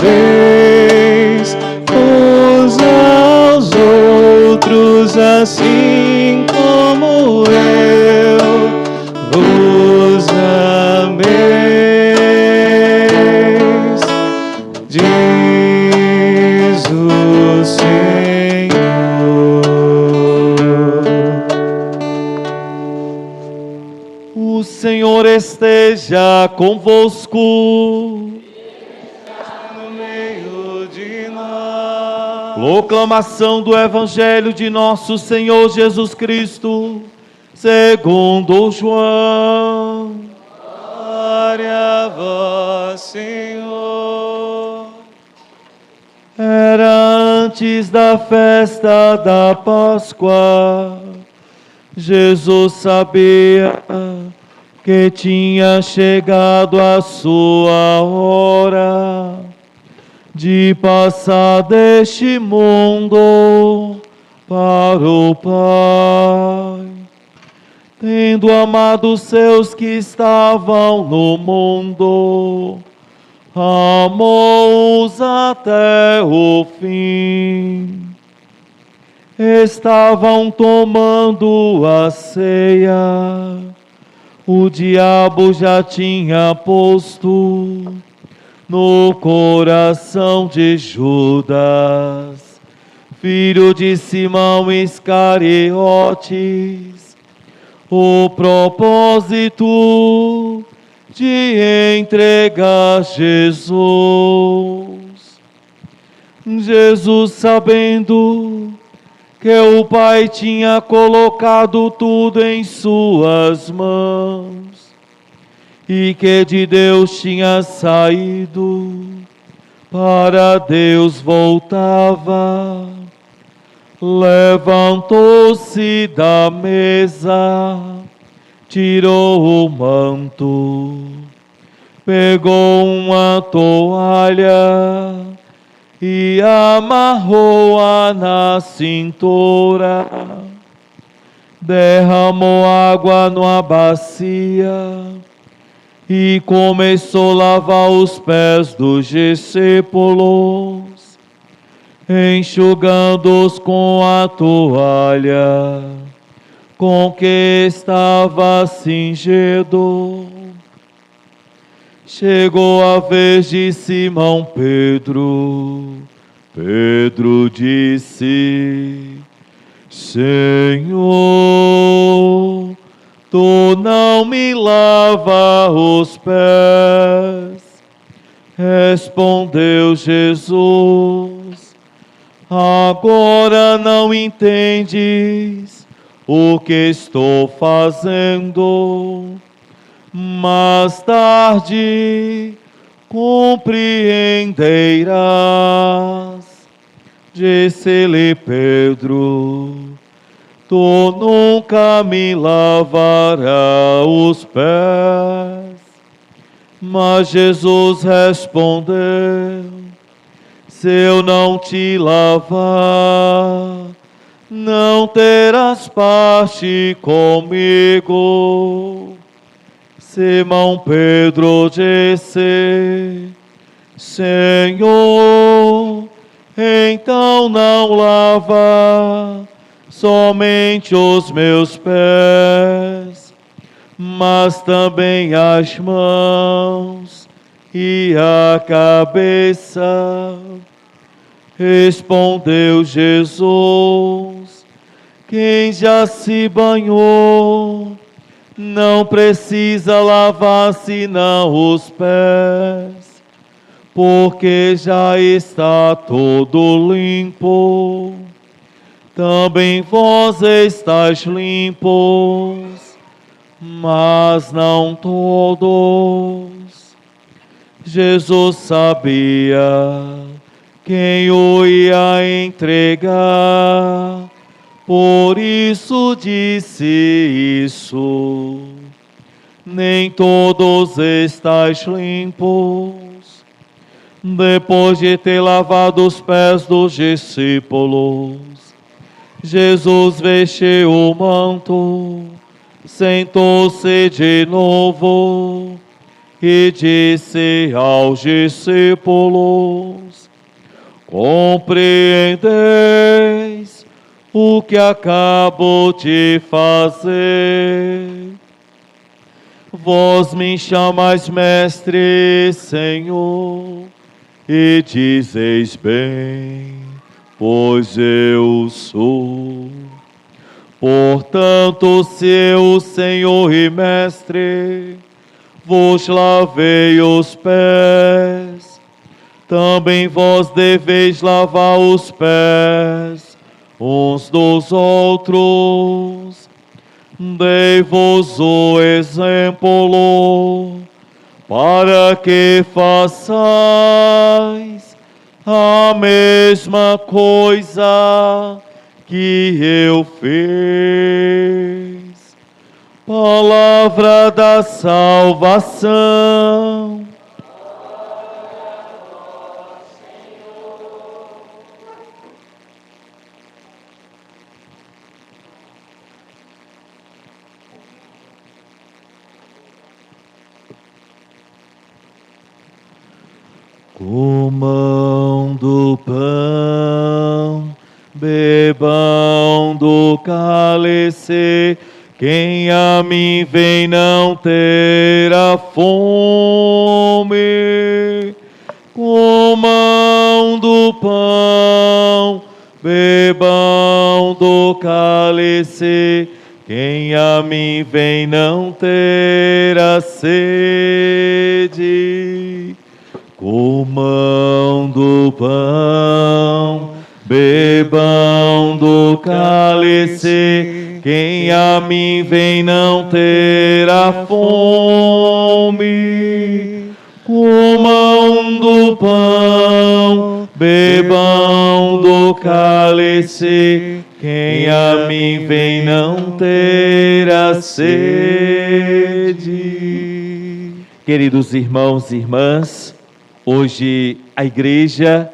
ameis uns aos outros assim como eu vos ameis, diz o Senhor. O Senhor esteja convosco. Proclamação do Evangelho de nosso Senhor Jesus Cristo, segundo João. Glória a vós, Senhor. Era antes da festa da Páscoa. Jesus sabia que tinha chegado a sua hora de passar deste mundo para o Pai. Tendo amado os seus que estavam no mundo, amou-os até o fim. Estavam tomando a ceia, o diabo já tinha posto no coração de Judas, filho de Simão Iscariotes, o propósito de entregar Jesus. Jesus, sabendo que o Pai tinha colocado tudo em suas mãos, e que de Deus tinha saído, para Deus voltava, levantou-se da mesa, tirou o manto, pegou uma toalha e amarrou-a na cintura, derramou água numa bacia e começou a lavar os pés dos discípulos, enxugando-os com a toalha com que estava cingido. Chegou a vez de Simão Pedro. Pedro disse: Senhor, Tu não me lava os pés. Respondeu Jesus: agora não entendes o que estou fazendo, mais tarde compreenderás. Disse-lhe Pedro: Tu nunca me lavarás os pés. Mas Jesus respondeu: se eu não te lavar, não terás parte comigo. Simão Pedro disse: Senhor, então não lava somente os meus pés, mas também as mãos e a cabeça. Respondeu Jesus: quem já se banhou não precisa lavar senão os pés, porque já está todo limpo. Também vós estáis limpos, mas não todos. Jesus sabia quem o ia entregar, por isso disse isso. Nem todos estáis limpos. Depois de ter lavado os pés dos discípulos, Jesus vestiu o manto, sentou-se de novo e disse aos discípulos: compreendeis o que acabo de fazer? Vós me chamais mestre, Senhor, e dizeis bem, pois eu sou. Portanto, se eu, Senhor e mestre, vos lavei os pés, também vós deveis lavar os pés uns dos outros. Dei-vos o exemplo, para que façais a mesma coisa que eu fiz. Palavra da salvação. Comam do pão, bebam do cálice, quem a mim vem não terá fome. Comam do pão, bebam do cálice, quem a mim vem não terá sede. Comam do pão, bebam do cálice, quem a mim vem não terá fome. Comam do pão, bebam do cálice, quem a mim vem não terá sede. Queridos irmãos e irmãs, hoje a igreja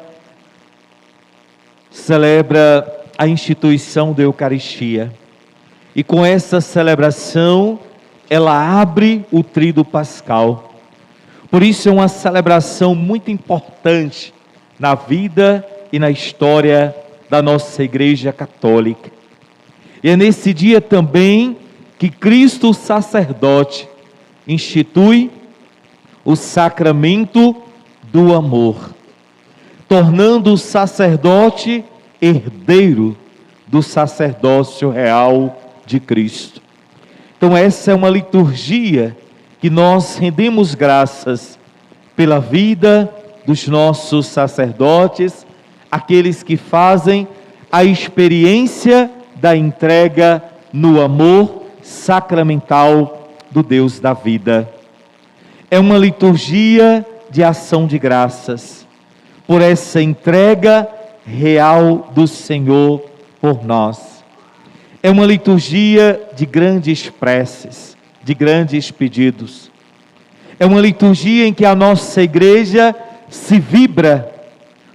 celebra a instituição da Eucaristia. E com essa celebração, ela abre o tríduo pascal. Por isso é uma celebração muito importante na vida e na história da nossa Igreja Católica. E é nesse dia também que Cristo sacerdote institui o sacramento do amor, tornando o sacerdote herdeiro do sacerdócio real de Cristo. Então essa é uma liturgia que nós rendemos graças pela vida dos nossos sacerdotes, aqueles que fazem a experiência da entrega no amor sacramental do Deus da vida. É uma liturgia de ação de graças por essa entrega real do Senhor por nós. É uma liturgia de grandes preces, de grandes pedidos. É uma liturgia em que a nossa igreja se vibra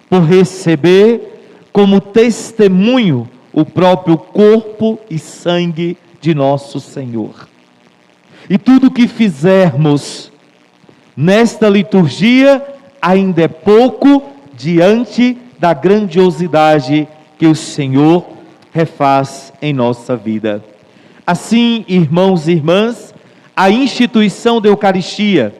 por receber como testemunho o próprio corpo e sangue de nosso Senhor. E tudo que fizermos nesta liturgia ainda é pouco diante da grandiosidade que o Senhor refaz em nossa vida. Assim, irmãos e irmãs, a instituição da Eucaristia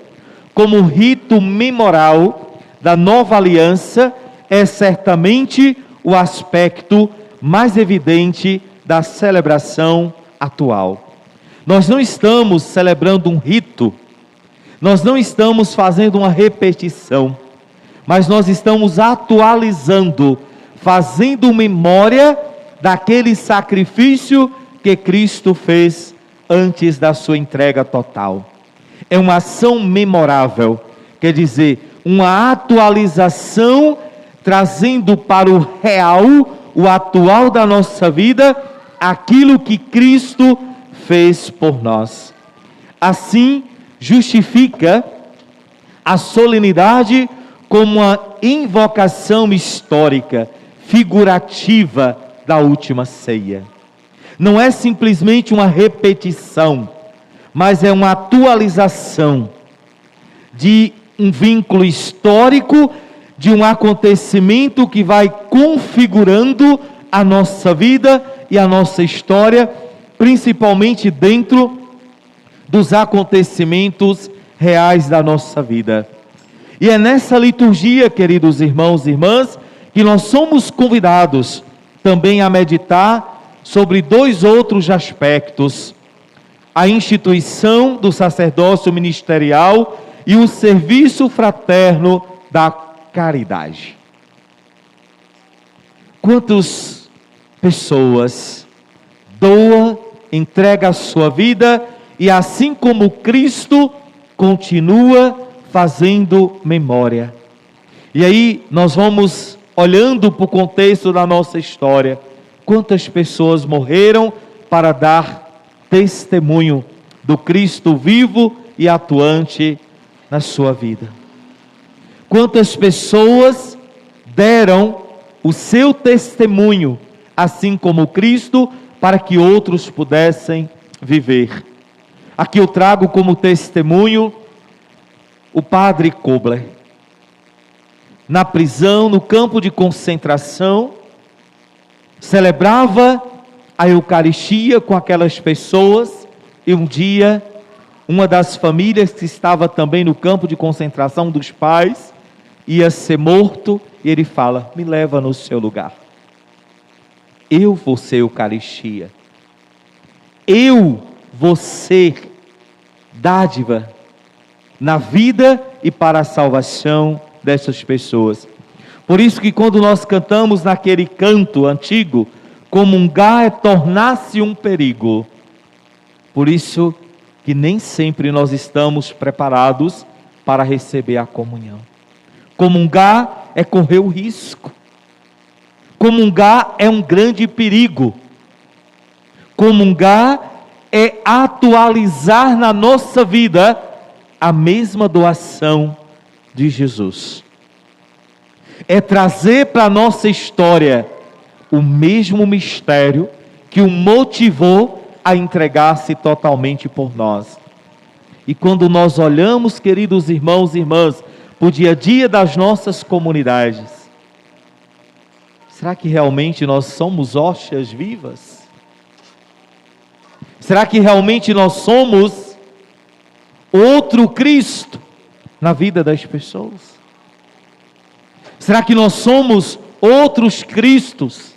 como rito memoral da nova aliança é certamente o aspecto mais evidente da celebração atual. Nós não estamos celebrando um rito, nós não estamos fazendo uma repetição, mas nós estamos atualizando, fazendo memória daquele sacrifício que Cristo fez antes da sua entrega total. É uma ação memorável, quer dizer, uma atualização trazendo para o real, o atual da nossa vida, aquilo que Cristo fez por nós. Assim, justifica a solenidade como uma invocação histórica, figurativa da última ceia. Não é simplesmente uma repetição, mas é uma atualização de um vínculo histórico, de um acontecimento que vai configurando a nossa vida e a nossa história, principalmente dentro dos acontecimentos reais da nossa vida. E é nessa liturgia, queridos irmãos e irmãs, que nós somos convidados também a meditar sobre dois outros aspectos: a instituição do sacerdócio ministerial e o serviço fraterno da caridade. Quantas pessoas doa, entrega a sua vida e, assim como Cristo, continua fazendo memória. E aí nós vamos olhando para o contexto da nossa história. Quantas pessoas morreram para dar testemunho do Cristo vivo e atuante na sua vida? Quantas pessoas deram o seu testemunho, assim como Cristo, para que outros pudessem viver? Aqui eu trago como testemunho o padre Kobler. Na prisão, no campo de concentração, celebrava a Eucaristia com aquelas pessoas, e um dia, uma das famílias que estava também no campo de concentração dos pais, ia ser morto, e ele fala: me leva no seu lugar. Eu vou ser Eucaristia. Eu vou ser dádiva na vida e para a salvação dessas pessoas. Por isso que quando nós cantamos naquele canto antigo, comungar é tornar-se um perigo. Por isso que nem sempre nós estamos preparados para receber a comunhão. Comungar é correr o risco. Comungar é um grande perigo. Comungar é atualizar na nossa vida a mesma doação de Jesus. É trazer para a nossa história o mesmo mistério que o motivou a entregar-se totalmente por nós. E quando nós olhamos, queridos irmãos e irmãs, para o dia a dia das nossas comunidades, será que realmente nós somos hóstias vivas? Será que realmente nós somos outro Cristo na vida das pessoas? Será que nós somos outros Cristos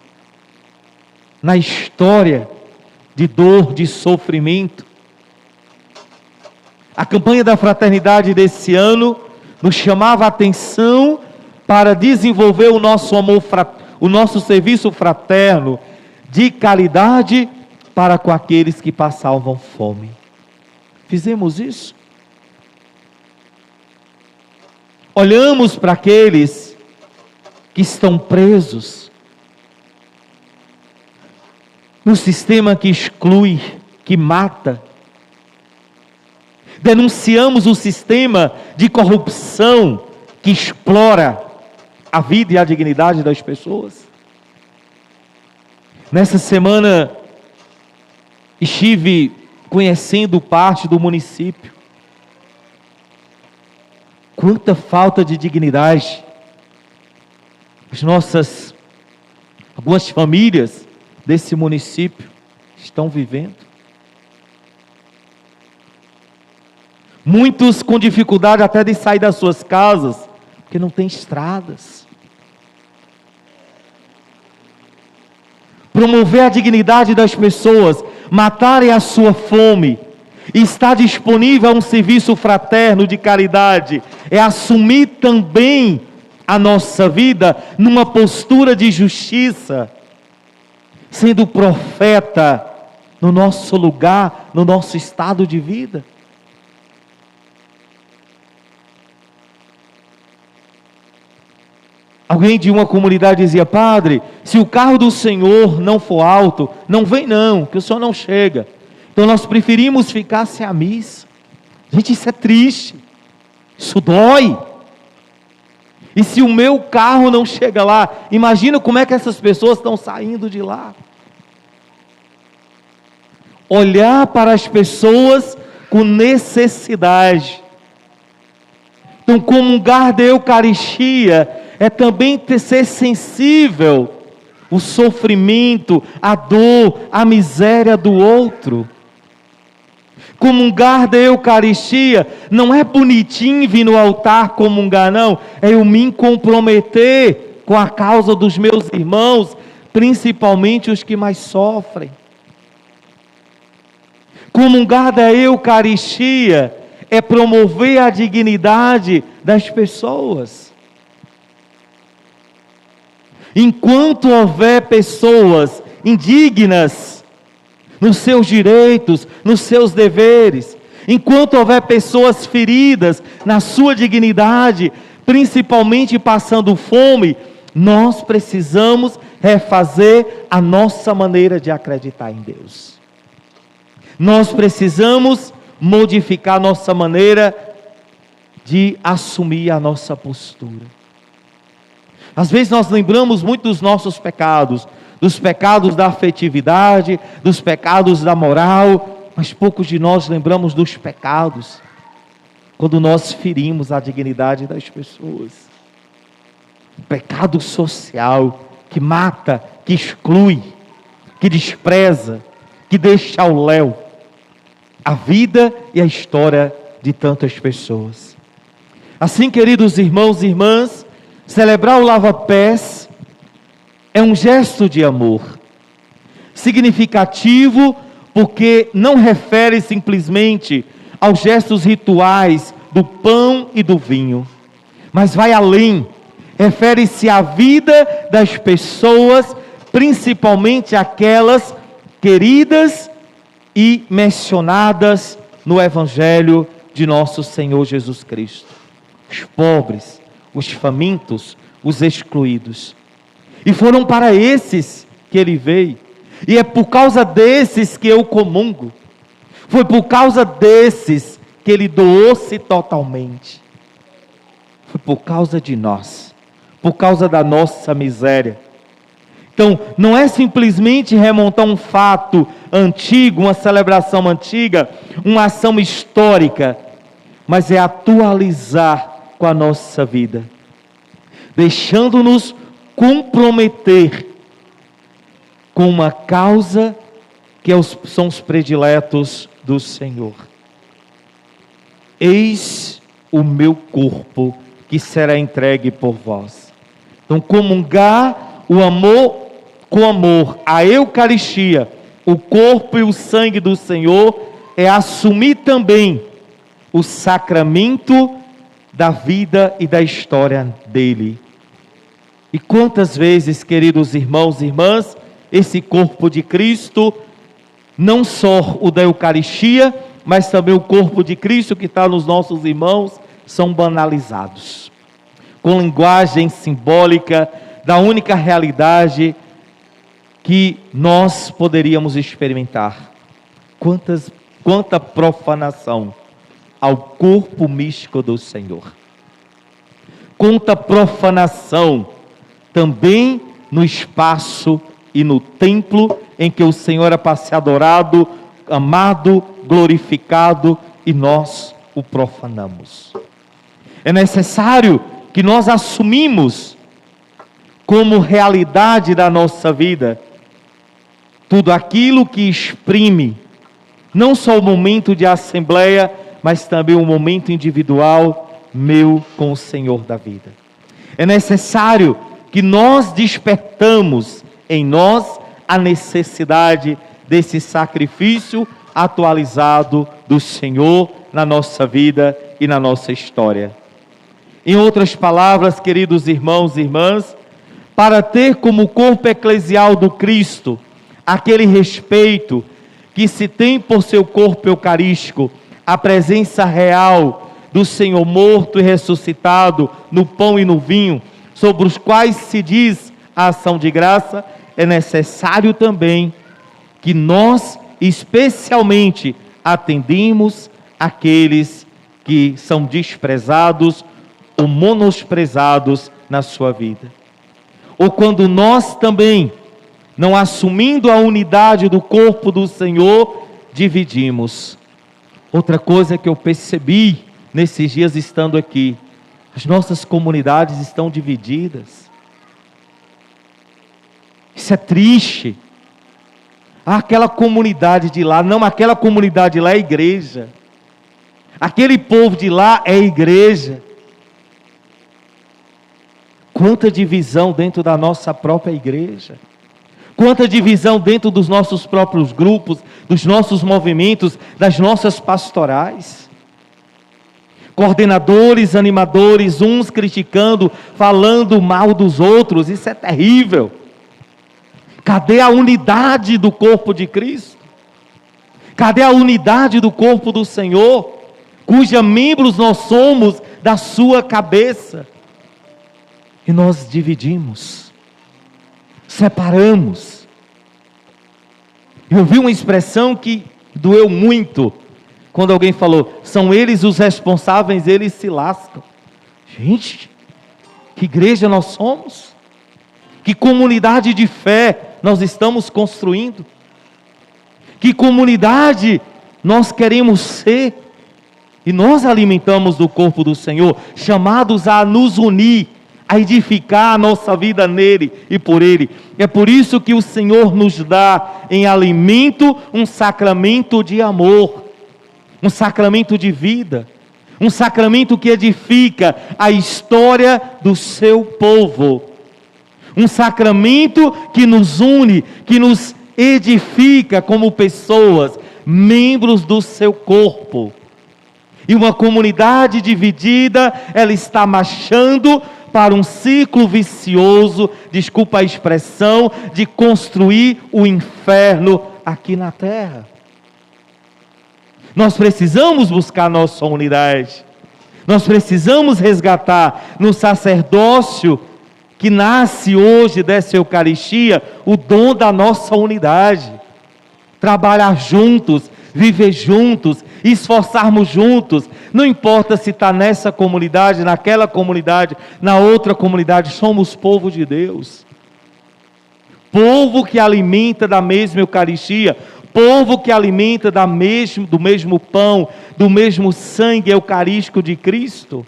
na história de dor, de sofrimento? A campanha da fraternidade desse ano nos chamava a atenção para desenvolver o nosso amor, o nosso serviço fraterno de caridade para com aqueles que passavam fome. Fizemos isso? Olhamos para aqueles que estão presos no sistema que exclui, que mata. Denunciamos o sistema de corrupção que explora a vida e a dignidade das pessoas. Nessa semana estive conhecendo parte do município. Quanta falta de dignidade algumas famílias desse município estão vivendo. Muitos com dificuldade até de sair das suas casas, porque não tem estradas. Promover a dignidade das pessoas, matarem a sua fome, e estar disponível a um serviço fraterno de caridade, é assumir também a nossa vida numa postura de justiça, sendo profeta no nosso lugar, no nosso estado de vida. Alguém de uma comunidade dizia: padre, se o carro do senhor não for alto, não vem não, que o senhor não chega. Então nós preferimos ficar sem a missa. Gente, isso é triste, isso dói. E se o meu carro não chega lá, imagina como é que essas pessoas estão saindo de lá. Olhar para as pessoas com necessidade, Então, comungar da Eucaristia é também ser sensível ao sofrimento, à dor, à miséria do outro. Comungar da Eucaristia não é bonitinho vir no altar comungar, não. É eu me comprometer com a causa dos meus irmãos, principalmente os que mais sofrem. Comungar da Eucaristia é promover a dignidade das pessoas. Enquanto houver pessoas indignas nos seus direitos, nos seus deveres, enquanto houver pessoas feridas na sua dignidade, principalmente passando fome, nós precisamos refazer a nossa maneira de acreditar em Deus. Nós precisamos modificar a nossa maneira de assumir a nossa postura. Às vezes nós lembramos muito dos nossos pecados, dos pecados da afetividade, dos pecados da moral, mas poucos de nós lembramos dos pecados quando nós ferimos a dignidade das pessoas. O pecado social que mata, que exclui, que despreza, que deixa ao léu a vida e a história de tantas pessoas. Assim, queridos irmãos e irmãs, celebrar o lava-pés é um gesto de amor, significativo, porque não refere simplesmente aos gestos rituais do pão e do vinho, mas vai além, refere-se à vida das pessoas, principalmente aquelas queridas e mencionadas no Evangelho de nosso Senhor Jesus Cristo. Os pobres, os famintos, os excluídos. E foram para esses que ele veio. E é por causa desses que eu comungo. Foi por causa desses que ele doou-se totalmente. Foi por causa de nós. Por causa da nossa miséria. Então, não é simplesmente remontar um fato antigo, uma celebração antiga, uma ação histórica, mas é atualizar com a nossa vida, deixando-nos comprometer com uma causa que são os prediletos do Senhor. Eis o meu corpo que será entregue por vós. Então, comungar o amor com amor, a Eucaristia, o corpo e o sangue do Senhor, é assumir também o sacramento da vida e da história dele. E quantas vezes, queridos irmãos e irmãs, esse corpo de Cristo, não só o da Eucaristia, mas também o corpo de Cristo que está nos nossos irmãos, são banalizados, com linguagem simbólica da única realidade que nós poderíamos experimentar. Quanta profanação ao corpo místico do Senhor. Quanta profanação também no espaço e no templo em que o Senhor é para ser adorado, amado, glorificado, e nós o profanamos. É necessário que nós assumimos como realidade da nossa vida tudo aquilo que exprime não só o momento de assembleia, mas também o momento individual meu com o Senhor da vida. É necessário que nós despertamos em nós a necessidade desse sacrifício atualizado do Senhor na nossa vida e na nossa história. Em outras palavras, queridos irmãos e irmãs, para ter como corpo eclesial do Cristo aquele respeito que se tem por seu corpo eucarístico, a presença real do Senhor morto e ressuscitado no pão e no vinho, sobre os quais se diz a ação de graça, é necessário também que nós, especialmente, atendemos aqueles que são desprezados ou menosprezados na sua vida. Ou quando nós também, não assumindo a unidade do corpo do Senhor, dividimos. Outra coisa que eu percebi nesses dias estando aqui, As nossas comunidades estão divididas. Isso é triste. Aquela comunidade de lá, não, aquela comunidade de lá é igreja. Aquele povo de lá é igreja. Quanta divisão dentro da nossa própria igreja. Quanta divisão dentro dos nossos próprios grupos, dos nossos movimentos, das nossas pastorais. Coordenadores, animadores, uns criticando, falando mal dos outros, isso é terrível. Cadê a unidade do corpo de Cristo? Cadê a unidade do corpo do Senhor, cuja membros nós somos da sua cabeça? E nós dividimos, separamos. Eu vi uma expressão que doeu muito, quando alguém falou, são eles os responsáveis, eles se lascam. Gente, que igreja nós somos? Que comunidade de fé nós estamos construindo? Que comunidade nós queremos ser? E nós alimentamos do corpo do Senhor, chamados a nos unir, a edificar a nossa vida nele e por ele. É por isso que o Senhor nos dá em alimento um sacramento de amor, um sacramento de vida, um sacramento que edifica a história do seu povo, um sacramento que nos une, que nos edifica como pessoas, membros do seu corpo. E uma comunidade dividida, ela está marchando para um ciclo vicioso, desculpa a expressão, de construir o inferno aqui na terra. Nós precisamos buscar nossa unidade. Nós precisamos resgatar no sacerdócio que nasce hoje dessa Eucaristia o dom da nossa unidade. Trabalhar juntos, viver juntos, esforçarmos juntos, não importa se está nessa comunidade, naquela comunidade, na outra comunidade, somos povo de Deus, povo que alimenta da mesma Eucaristia, povo que alimenta do mesmo pão, do mesmo sangue eucarístico de Cristo.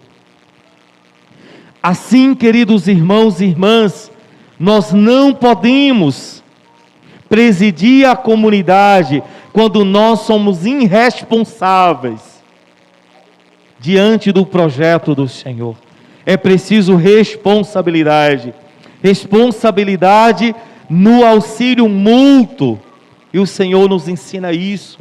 Assim, queridos irmãos e irmãs, nós não podemos presidir a comunidade quando nós somos irresponsáveis diante do projeto do Senhor. É preciso responsabilidade. Responsabilidade no auxílio mútuo. E o Senhor nos ensina isso.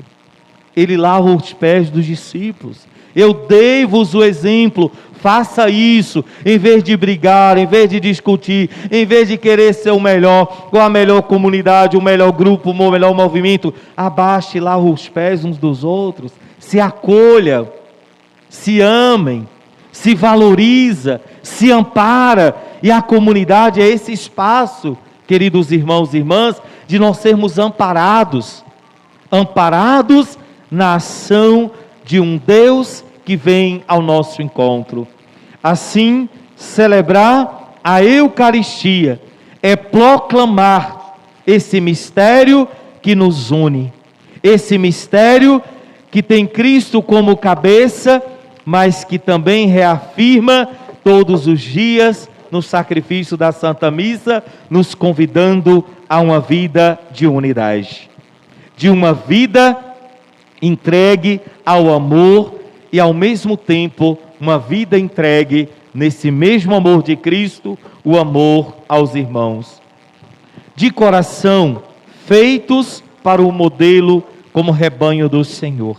Ele lava os pés dos discípulos. Eu dei-vos o exemplo, faça isso, em vez de brigar, em vez de discutir, em vez de querer ser o melhor, ou a melhor comunidade, o melhor grupo, o melhor movimento, abaixe e lave os pés uns dos outros, se acolha, se amem, se valoriza, se ampara, e a comunidade é esse espaço, queridos irmãos e irmãs, de nós sermos amparados na ação de um Deus que vem ao nosso encontro. Assim, celebrar a Eucaristia é proclamar esse mistério que nos une, esse mistério que tem Cristo como cabeça, mas que também reafirma todos os dias no sacrifício da Santa Missa, nos convidando a uma vida de unidade, de uma vida entregue ao amor e ao mesmo tempo uma vida entregue nesse mesmo amor de Cristo, o amor aos irmãos. De coração, feitos para o modelo como rebanho do Senhor.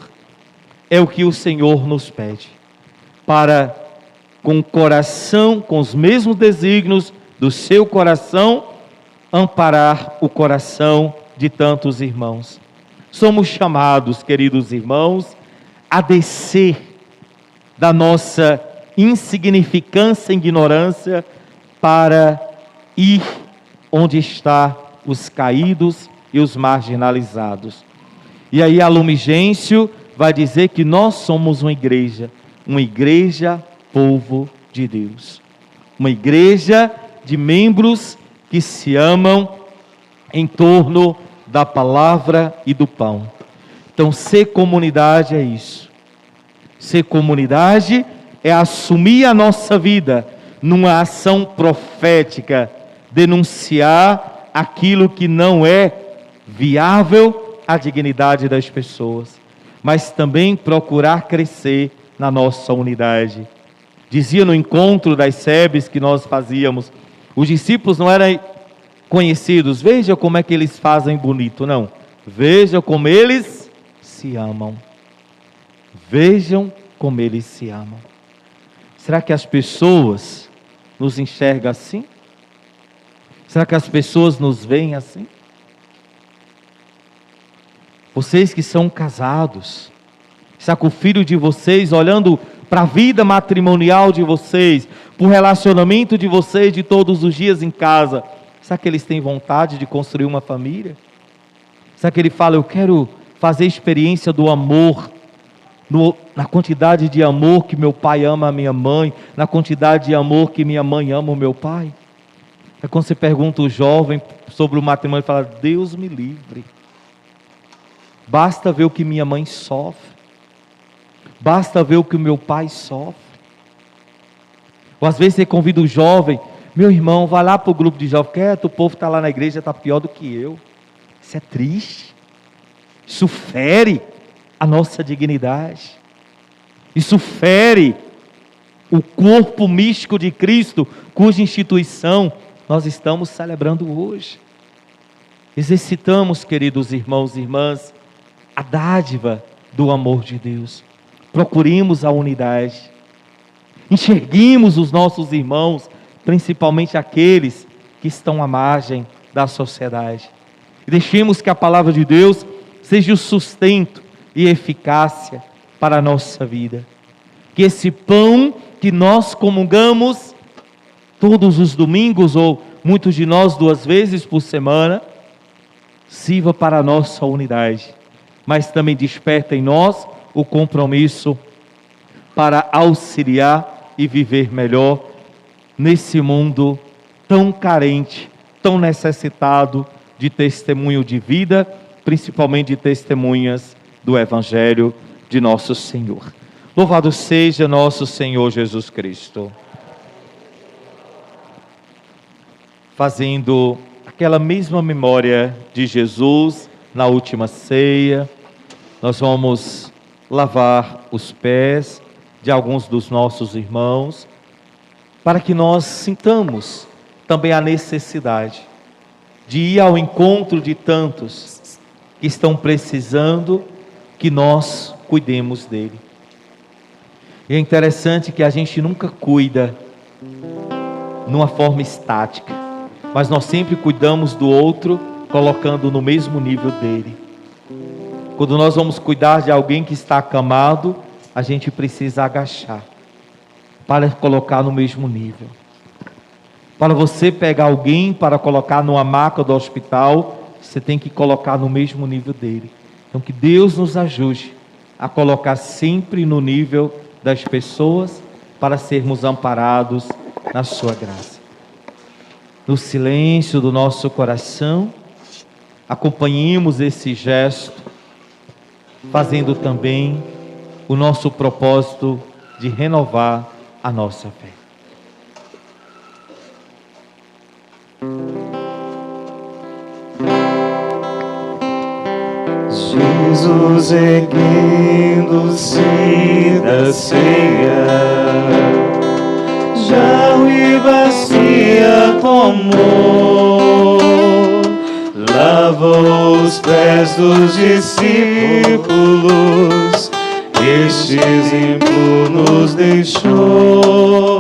É o que o Senhor nos pede. Para, com o coração, com os mesmos desígnios do seu coração, amparar o coração de tantos irmãos. Somos chamados, queridos irmãos, a descer da nossa insignificância e ignorância para ir onde estão os caídos e os marginalizados. E aí a Lumen Gentium vai dizer que nós somos uma igreja povo de Deus, uma igreja de membros que se amam em torno da palavra e do pão. Então, ser comunidade é isso. Ser comunidade é assumir a nossa vida numa ação profética, denunciar aquilo que não é viável à dignidade das pessoas, mas também procurar crescer na nossa unidade. Dizia no encontro das SEBs que nós fazíamos, os discípulos não eram conhecidos, veja como é que eles fazem bonito, não. Veja como eles se amam. Vejam como eles se amam. Será que as pessoas nos enxergam assim? Será que as pessoas nos veem assim? Vocês que são casados, será que o filho de vocês, olhando para a vida matrimonial de vocês, para o relacionamento de vocês de todos os dias em casa, será que eles têm vontade de construir uma família? Será que ele fala, eu quero fazer experiência do amor, na quantidade de amor que meu pai ama a minha mãe, na quantidade de amor que minha mãe ama o meu pai? É quando você pergunta o jovem sobre o matrimônio, ele fala, Deus me livre. Basta ver o que minha mãe sofre. Basta ver o que o meu pai sofre. Ou às vezes você convida o jovem, meu irmão, vai lá para o grupo de jovens, quieto, o povo está lá na igreja, está pior do que eu. Isso é triste. Isso fere a nossa dignidade. Isso fere o corpo místico de Cristo, cuja instituição nós estamos celebrando hoje. Exercitamos, queridos irmãos e irmãs, a dádiva do amor de Deus. Procuremos a unidade. Enxerguemos os nossos irmãos, principalmente aqueles que estão à margem da sociedade. E deixemos que a palavra de Deus seja o sustento e eficácia para a nossa vida. Que esse pão que nós comungamos todos os domingos, ou muitos de nós 2 vezes por semana, sirva para a nossa unidade, mas também desperta em nós o compromisso para auxiliar e viver melhor nesse mundo tão carente, tão necessitado de testemunho de vida, principalmente de testemunhas do Evangelho de nosso Senhor. Louvado seja nosso Senhor Jesus Cristo. Fazendo aquela mesma memória de Jesus na última ceia, nós vamos lavar os pés de alguns dos nossos irmãos, para que nós sintamos também a necessidade de ir ao encontro de tantos que estão precisando que nós cuidemos dele. E é interessante que a gente nunca cuida numa forma estática, mas nós sempre cuidamos do outro, colocando no mesmo nível dele. Quando nós vamos cuidar de alguém que está acamado, a gente precisa agachar, para colocar no mesmo nível. Para você pegar alguém para colocar numa maca do hospital, você tem que colocar no mesmo nível dele. Então que Deus nos ajude a colocar sempre no nível das pessoas, para sermos amparados na sua graça. No silêncio do nosso coração, acompanhemos esse gesto, fazendo também o nosso propósito de renovar a nossa fé. Jesus erguendo-se da ceia, jarro e bacia tomou, lavou os pés dos discípulos, este exemplo nos deixou.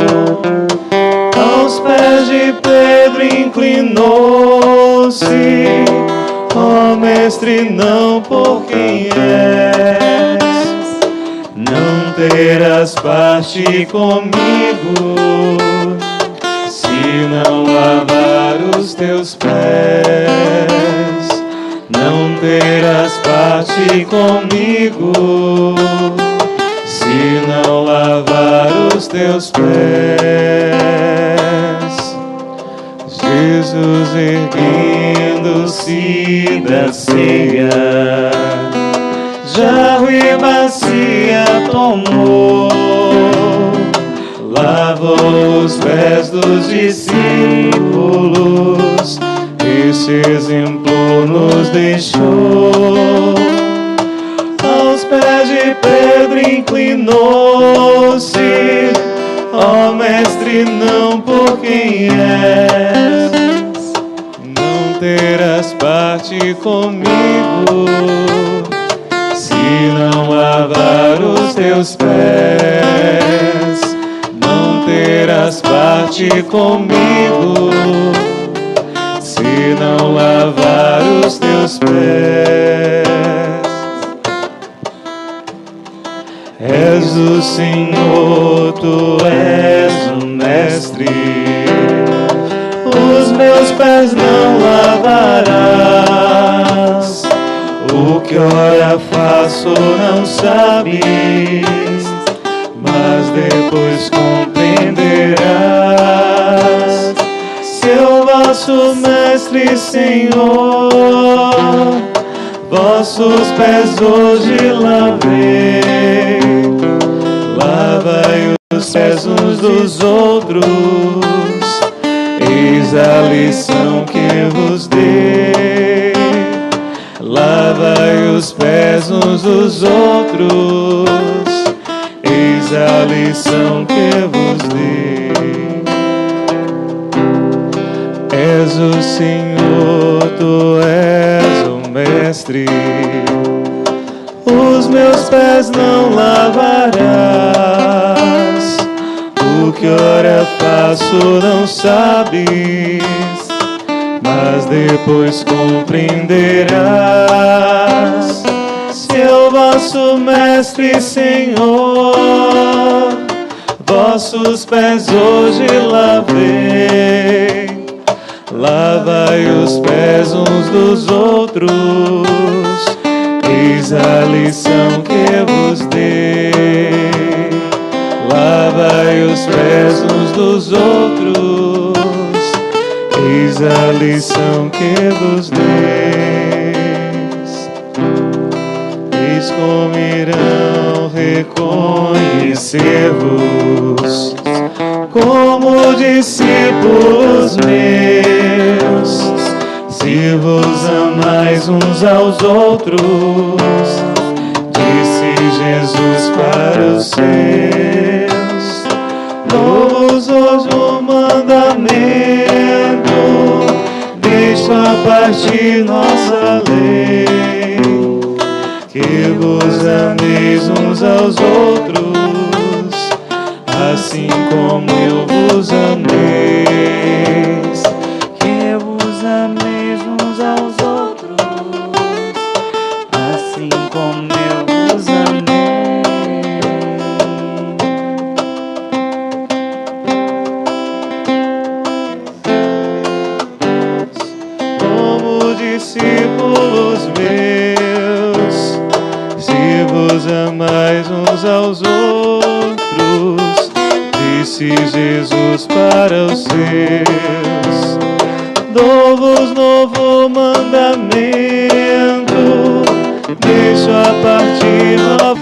Aos pés de Pedro inclinou-se, ó Mestre, não por quem és, não terás parte comigo, se não lavar os teus pés. Não terás parte comigo, se não lavar os teus pés. Jesus erguendo-se da ceia, jarro e bacia tomou, lavou os pés dos discípulos, esse exemplo nos deixou. Aos pés de Pedro inclinou-se, ó Mestre, não por quem és, não terás parte comigo, se não lavar os teus pés. Não terás parte comigo, se não lavar os teus pés. És o Senhor, tu és o Mestre, os meus pés não lavarás, o que ora faço não sabes, mas depois compreenderás. Seu vosso Mestre, Senhor, vossos pés hoje lavei. Lavai os pés uns dos outros, eis a lição que vos dei. Lavai os pés uns dos outros, eis a lição que vos dei. És o Senhor, tu és o Mestre, os meus pés não lavarás, o que ora faço não sabes, mas depois compreenderás. Seu vosso Mestre, Senhor, vossos pés hoje lavei. Lavai os pés uns dos outros, eis a lição que vos dei. Lavai os pés uns dos outros, eis a lição que vos dei. Eis como irão reconhecer-vos como discípulos meus, se vos amais uns aos outros, disse Jesus para os seus. Dou-vos hoje um mandamento, deixo a partir nossa lei, que vos ameis uns aos outros, assim como eu vos amei. Que vos ameis uns aos outros, assim como eu vos amei. Como discípulos meus, se vos amais uns aos outros, disse Jesus para os seus. Dou-vos novo mandamento, deixo a partir nova